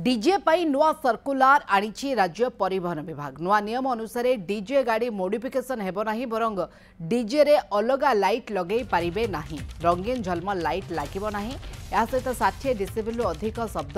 DJ पाई नुआ circular आनिछि राज्य परिवहन विभाग। नुआ नियम अनुसार डीजे गाड़ी मोडिफिकेशन हेबो नाही, बरंग डीजे रे अलगा लाइट लगे पारिबे नाही, रंगीन झलमल लाइट लागिबो नाही, या सहित 60 डेसिबल अधिक शब्द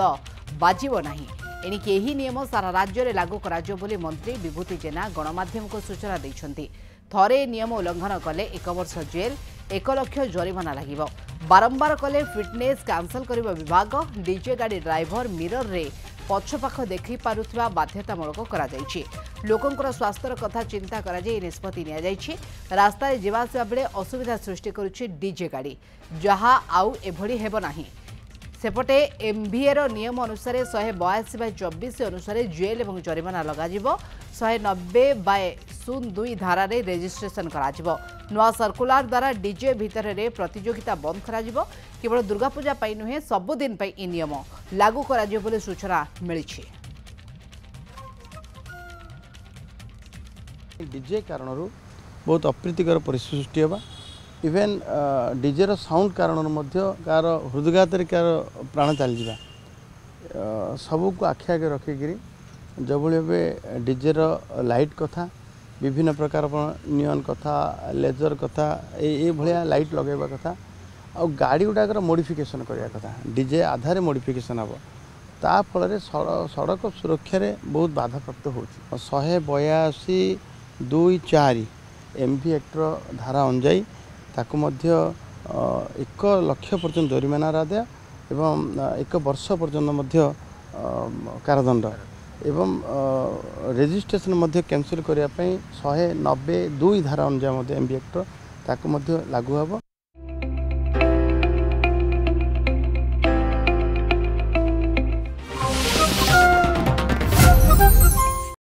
बाजिबो नाही। एणिक एही नियम सारा राज्य रे लागू कराजियो बोली मंत्री विभूति जेना गणमाध्यम को सूचना दैछन्ती। थरे नियम उल्लंघन कले 1 वर्ष जेल 1 लाख जरिमाना लागिबो। बारंबार कले फिटनेस कैंसल करिबो विभाग। डीजे गाड़ी ड्राइवर मिरर रे पछपाख देखि पारुथबा बाध्यतामूलक करा जायछि। लोकंकर स्वास्थ्यर कथा चिंता करा जाय निष्पत्ति निया जायछि। रास्ता रे जीवा आसिबा बेले असुविधा सृष्टि करुछि डीजे गाड़ी, जहा आउ एभଳି हेबो नाही। सेपटे एमभीए नियम अनुसार 182/24 अनुसार जेल और जरिमाना लगाजिबो। 190/02 धारा रे रेजिस्ट्रेशन कराजिबो। नुआ सर्कुलार द्वारा डीजे भितर रे प्रतियोगिता बंद कराजिबो। केवल दुर्गा पूजा पई नुहे सबुदिन पई इ नियम लागू कराजिबो बोली सूचना मिलिछि। डीजे कारणरू बहुत अप्रीतिकर परिस्थिति सृष्टि होगा। इवेन डीजे रो साउंड कारण कार हृदघात कार प्राण चली जा सबू को आखि आगे रखिकी जो भाई डीजे रो लाइट कथा विभिन्न प्रकार नियन कथा लेजर कथा ये भाया लाइट लगेवा कथा आ गाड़ी गुड़ाकर मोडिफिकेशन करने कथा डीजे आधार मोडिफिकेशन हम ता फल सड़क सुरक्षा रे बहुत बाधा प्राप्त हो 182/2(4) एमवी एक्ट धारा अनुजाई ताकू मध्य 1 लाख पर्यंत जरिमाना आदाय एवं 1 वर्ष पर्यंत कारादंड एवं रेजिस्ट्रेशन मध्य कैंसिल करने 190(2) धारा अनुजाई एमवी एक्ट ताकू मध्य लागू हम।